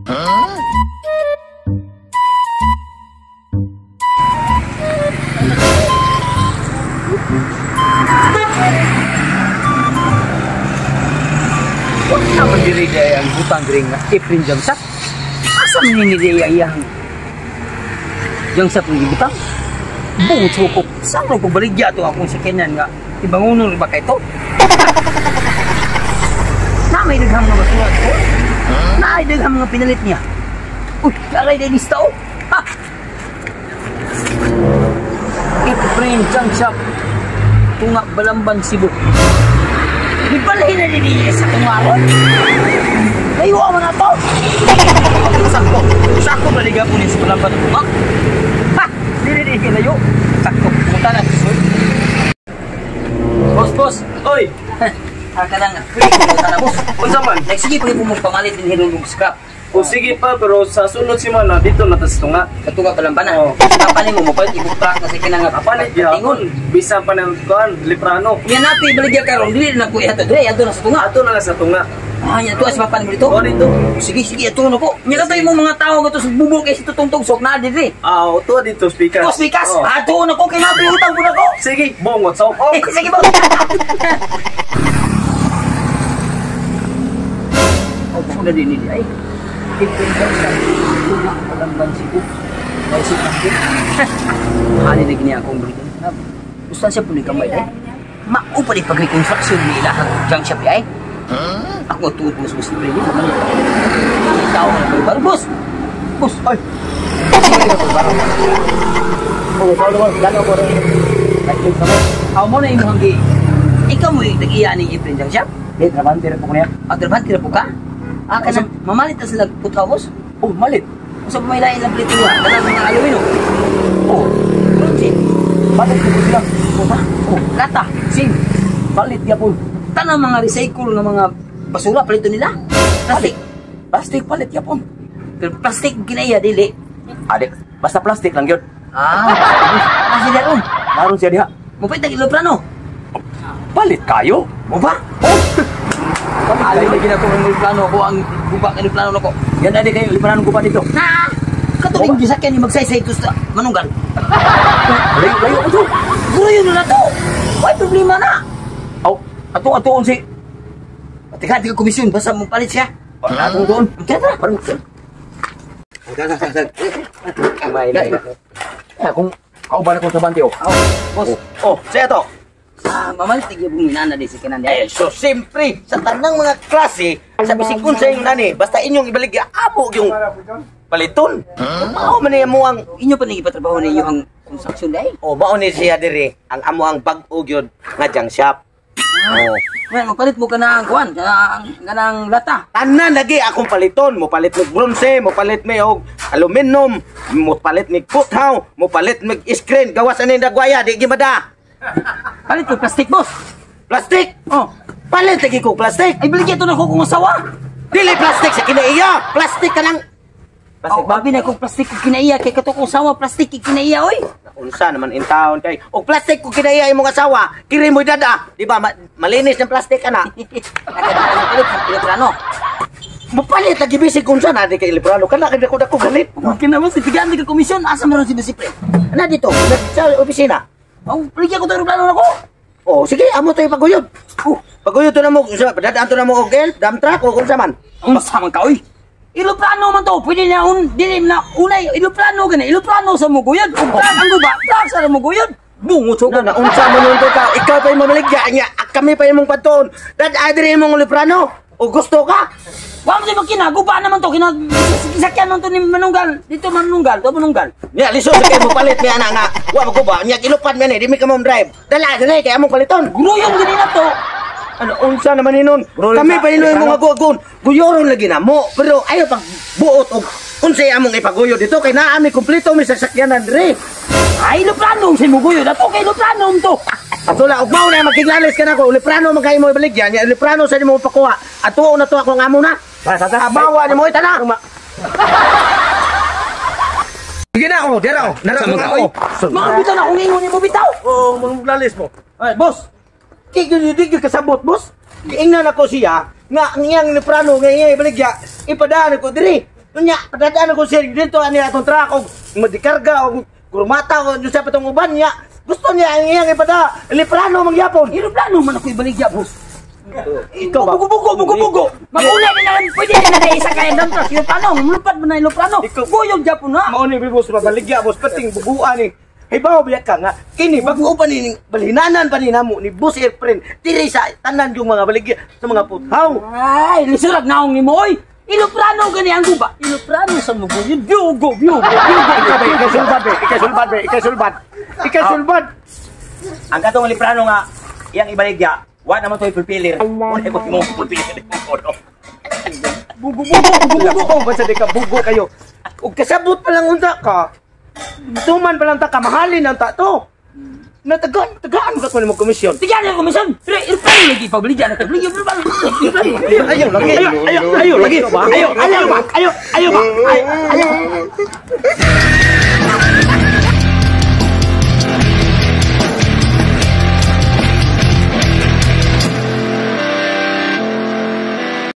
Apa diri dia yang hutang diri nga Efren Jangsap? Asa menini dia yang Jangsap ng hutang? Buong sukop, saan ko baligya ito akong sakinan nga ibangunon ba kayo ito? Na may daghang mga basurat ko? Na may daghang mga pinalit niya? Uy, karay din lista o? Ha! Efren Jangsap, Tunga Balamban, Cebu. Ipalahin na din sa tungaron. Layuan mo na ito. Sakto baliga po niya sa Balamban. Ha! Hindi layo. Sakto. Pumunta na. Boss. Oy! Haka lang. Pumunta na, boss. Punta man. Nagsige pa rin po mong pamalit din hirulong scrap. O sige pa, pero sa sunod si Mana, dito na tas tunga. Katunga Balamban na. Kapanin mo palit ibutrak kasi kinanga Kapalit yun. Bisa pa ng kuhan, liprano. Yan natin baligya karon. Dili na ko ihato. Dili, ato na sa tunga. Ato na lang sa tunga. Yan ito as mapanin mo dito. O dito. Sige, ato na ko. Yan ka mo mga tao nga ito sa bubol kayo sa tutong sok na dito. Ito dito, speakers. Speakers? Ato na ko, kinapihutang ko na ko. Sige, bong, what's up? Sige po. Ako na din ay. Efren Jangsap, Tunga Balamban, Cebu. Maisip natin. Mahali na gini akong berikan. Gusto siya po ni kamay ay. Maupa di pag-reconstruction ni ilahang Jangsap ay. Ako tuwid mo sa gusto rin. Ikaw na po baru, boss. Boss, ay. Sige na po baru. Lalo ko rin. Ako mo na yung hanggi. Ikaw mo yung tag-iya ni Efren Jangsap? Trabantira po ko niya. Trabantira po ka? Kanang mamalit na sila putha, boss? Malit. Sa may lain lang plito nga, kanang mga alumino. Bronze. Malit po sila. Ba? Lata, sim. Malit ya po. Tanang mga recycle ng mga basura, palito nila. Plastic. Plastic palit ya po. Pero plastic ginaya, dili. Adik, basta plastic lang yun. Kasi daron. Naroon siya diha. Mupay tag-ilo plano. Palit kayo? Mo ba? Alay na ginagawa ng plano ko, ang guba ng plano ko. Yan na kayo, lipanan ko pa dito. Katuling gisakyan yung magsaysay ito sa manunggal. Layo ito. Guro yun na to. May problema na. Ato-atoon si. Teka, di ka komisyon, basta mong palit siya. Ato doon. Teka. Kung kauban ako sa bantyo. Boss. Siya to. Mamalit tigil mong minana di si Kinan. So siyempre, sa tanang mga klase, sa bisikon sa yung nani, basta inyong ibalik abo yung paliton. Mao man niya mo ang Inyo pa nagipatrabaho ninyo ang construction day? mao ni siya diri ang amo ang bag-o gyud nga Jangsap. Well, magpalit mo ka na ang kuwan, kanang lata. Tanan lagi akong paliton, mo palit mig bronze, mo palit mi og aluminum, mo palit mig puthaw, mo palit mig screen, gawas ani dagwaya di gimada. Palit ko plastic, boss. Plastic. Palit lagi ko plastic. Ay, baligyan ito na ko kung asawa. Dili plastic sa kinaiya. Plastic ka lang. Babi na kung plastic ko kinaiya, kay kato kong asawa, plastic ko kinaiya, oy. Unsa naman in town kay. Og plastic ko kinaiya imong asawa, kiri mo dada. Di ba malinis ng plastic ana. Palit sa Librano. Mapalit lagi bisig unsa na di kay Librano. Kana kay dako galit. Okay na, boss. Itigaan di ka komisyon. Asa meron si Bisipre? Ana dito, sa opisina. Baligyan ko ito Librano na ko. Sige, amo to ipaguyod. Paguyod to na mo, dadaan to na mo og dump truck o unsa man. Unsa man ka, oy? Iloplano man to, pwede na dili na unay iloplano gani, iloplano sa muguyod. Ug ang guba, truck sa muguyod. Bungot ko na unsa mo nun to ka? Ikaw pa imong maligya nya, kami pa imong patuon. Dad adri imong Librano. O gusto ka? Wa mo di guba naman to, sakyan man to ni Manunggal. Dito Manunggal, to Manunggal. Nya liso sa kay mo palit ni ana nga. Wa maguba, nya kilupan man ni, di mi ka mo drive. Dala dali kay among paliton. Guruyon gani na to. Ano unsa naman ninon? Kami pa inoy mo agugon. Guyoron lagi na mo, pero ayo pag buot og unsay among ipaguyod dito kay naa mi kumpleto mi sasakyanan dire. Ay Librano sa muguyod, ato kay Librano to. Ato la og mao na magkiglalis ka na ko. Librano magay mo ibaligyan, nya Librano sa nimo pakuha. Ato na to ako nga amo na. Bawa ni mo itana. Sige na ako, dira ako. Naramo ka ako. Mga bitaw na kung ingon ni mo bitaw. Maglalis mo. Ay, boss. Digil kasabot, boss. Giingnan ako siya nga ngiyang Librano nga iya ibaligya. Ipadaan ko diri. Unya, padadaan ako sir dito ani atong truck og madikarga og kurmata o sa patong uban niya. Gusto niya ang iyang ipada. Liprano mangyapon. Aeroplano man ako ibaligya, boss. Ikaw ba? Bugo. Mag-una na lang, pwede na na isa kaya ng truck. Aeroplano, mulupad mo na aeroplano. Buyog Japon na. Mao ni boss mabaligya boss pating bubuan ni. Hey bawo biyak ka nga. Kini bago pa ni balhinanan pa ni namo ni boss airplane. Diri sa tanan yung mga baligya sa mga puthaw. Ay, lisurag na akong ni mo, oy. Iloprano gani ang guba. Iloprano sa mo yun. Biugo. Ikasulbad. Ang katong liprano nga iyang ibaligya, wa naman to'y pulpilir. Wala ko mo pulpilir. Bugo. Basta di ka bugo kayo. Ug kasabot pa lang unta ka. Tuman pa lang ta ka mahalin ang ta to. Tagaan ka ko ni mo komisyon. Tigyan ang komisyon. Pero aeroplano lagi pabaligya na tabligya. Ayaw lagi.